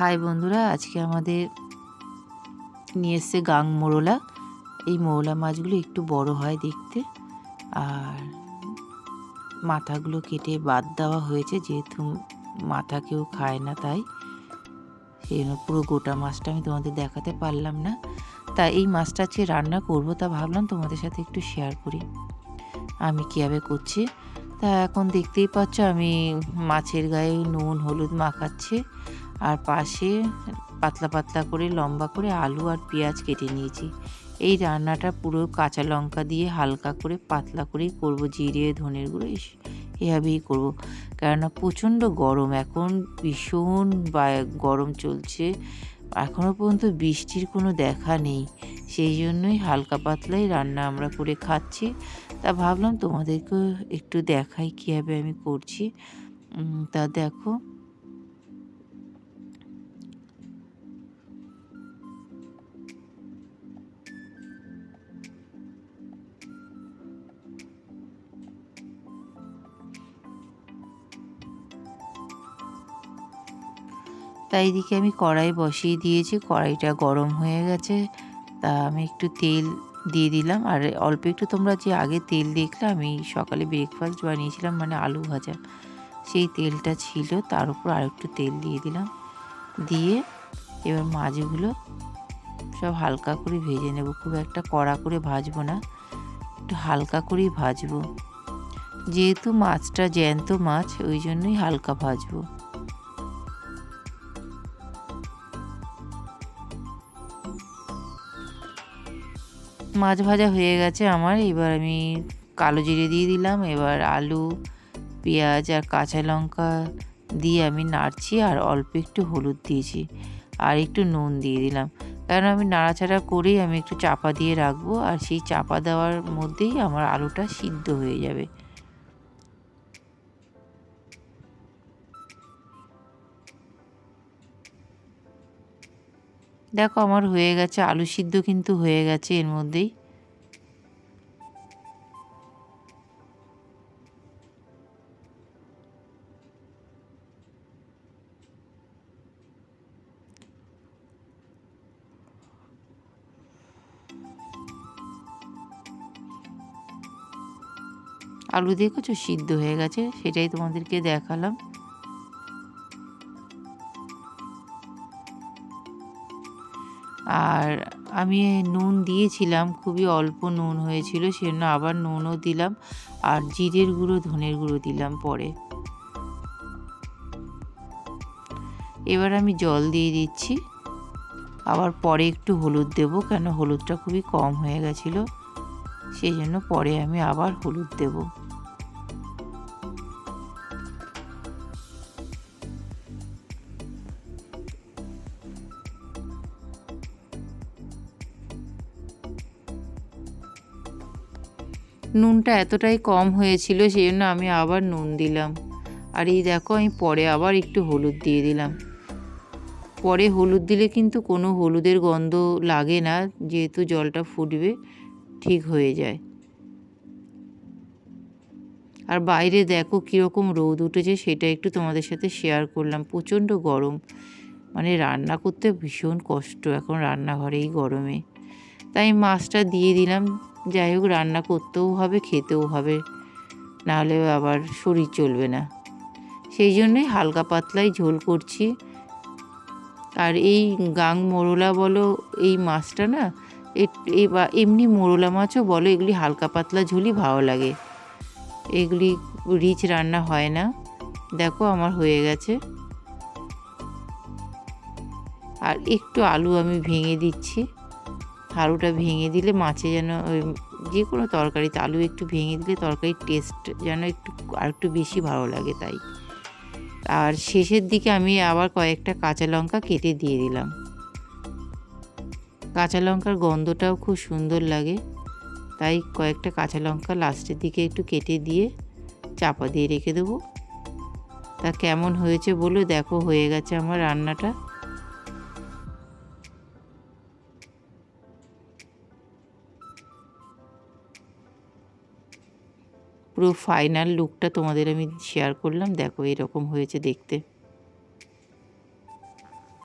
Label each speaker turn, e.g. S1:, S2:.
S1: High বন্ধুরা, আজকে আমাদের নিয়ে এসছে গাং মোরলা। এই মোরলা মাছগুলো একটু বড় হয় দেখতে, আর মাথাগুলো কেটে বাদ দেওয়া হয়েছে, যেহেতু মাথা কেউ খায় না, তাই সেই জন্য পুরো গোটা মাছটা আমি তোমাদের দেখাতে পারলাম না। তা এই মাছটা আজকে রান্না করব, তা ভাবলাম তোমাদের সাথে একটু শেয়ার করি আমি কীভাবে করছি। তা এখন দেখতেই পাচ্ছ আমি মাছের গায়ে নুন হলুদ মাখাচ্ছি, আর পাশে পাতলা পাতলা করে লম্বা করে আলু আর পেঁয়াজ কেটে নিয়েছি। এই রান্নাটা পুরো কাঁচা লঙ্কা দিয়ে হালকা করে পাতলা করেই করব, জিরে ধনের গুঁড়ো এভাবেই করব, কেননা প্রচণ্ড গরম, এখন ভীষণ গরম চলছে, এখনও পর্যন্ত বৃষ্টির কোনো দেখা নেই, সেই জন্যই হালকা পাতলাই রান্না আমরা করে খাচ্ছি। তা ভাবলাম তোমাদেরকে একটু দেখাই কীভাবে আমি করছি। তা দেখো, তাই এদিকে আমি কড়াই বসিয়ে দিয়েছি, কড়াইটা গরম হয়ে গেছে। তা আমি একটু তেল দিয়ে দিলাম, আর অল্প একটু, তোমরা যে আগে তেল দেখলে আমি সকালে ব্রেকফাস্ট বানিয়েছিলাম মানে আলু ভাজা, সেই তেলটা ছিল, তার উপর আর একটু তেল দিয়ে দিলাম। দিয়ে এবার মাছগুলো সব হালকা করে ভেজে নেব, খুব একটা কড়া করে ভাজবো না, একটু হালকা করেই ভাজবো, যেহেতু মাছটা জ্যান্ত মাছ ওই জন্যই হালকা ভাজবো। মাছ ভাজা হয়ে গেছে আমার, এবার আমি কালো জিরে দিয়ে দিলাম, এবার আলু পেঁয়াজ আর কাঁচা লঙ্কা দিয়ে আমি নাড়ছি, আর অল্প একটু হলুদ দিয়েছি আর একটু নুন দিয়ে দিলাম, কারণ আমি নাড়াচাড়া করেই আমি একটু চাপা দিয়ে রাখবো, আর সেই চাপা দেওয়ার মধ্যেই আমার আলুটা সিদ্ধ হয়ে যাবে। দেখো আমার হয়ে গেছে, আলু সিদ্ধ কিন্তু হয়ে গেছে এর মধ্যেই। আলু দেখেছো সিদ্ধ হয়ে গেছে, সেটাই তোমাদেরকে দেখালাম। আর আমি নুন দিয়েছিলাম, খুবই অল্প নুন হয়েছিল, সেজন্য আবার নুনও দিলাম, আর জিরের গুঁড়ো ধনের গুঁড়ো দিলাম পরে। এবার আমি জল দিয়ে দিচ্ছি, আবার পরে একটু হলুদ দেব, কেন হলুদটা খুবই কম হয়ে গেছিলো, সেই জন্য পরে আমি আবার হলুদ দেব। নুনটা এতটাই কম হয়েছিল, সেই জন্য আমি আবার নুন দিলাম, আর এই দেখো আমি পরে আবার একটু হলুদ দিয়ে দিলাম। পরে হলুদ দিলে কিন্তু কোনো হলুদের গন্ধ লাগে না, যেহেতু জলটা ফুটবে ঠিক হয়ে যায়। আর বাইরে দেখো কীরকম রোদ উঠেছে, সেটা একটু তোমাদের সাথে শেয়ার করলাম, প্রচণ্ড গরম, মানে রান্না করতে ভীষণ কষ্ট এখন রান্নাঘরে এই গরমে। তাই মাছটা দিয়ে দিলাম, যাই হোক রান্না করতেও হবে খেতেও হবে, নাহলে আবার শরীর চলবে না, সেই জন্যই হালকা পাতলাই ঝোল করছি। আর এই গাং মোরলা বলো, এই মাছটা না, এই বা এমনি মোরলা মাছও বলো, এগুলি হালকা পাতলা ঝোলই ভালো লাগে, এগুলি রিচ রান্না হয় না। দেখো আমার হয়ে গেছে, আর একটু আলু আমি ভেঙে দিচ্ছি, আলুটা ভেঙে দিলে মাছে যেন, ওই যে কোনো তরকারিতে আলু একটু ভেঙে দিলে তরকারির টেস্ট যেন আর একটু বেশি ভালো লাগে, তাই। আর শেষের দিকে আমি আবার কয়েকটা কাঁচা লঙ্কা কেটে দিয়ে দিলাম, কাঁচা লঙ্কার গন্ধটাও খুব সুন্দর লাগে, তাই কয়েকটা কাঁচা লঙ্কা লাস্টের দিকে একটু কেটে দিয়ে চাপা দিয়ে রেখে দেবো। তা কেমন হয়েছে বলো, দেখো হয়ে গেছে আমার রান্নাটা। পুরো ফাইনাল লুকটা তোমাদের আমি শেয়ার করলাম, দেখো এরকম হয়েছে দেখতে।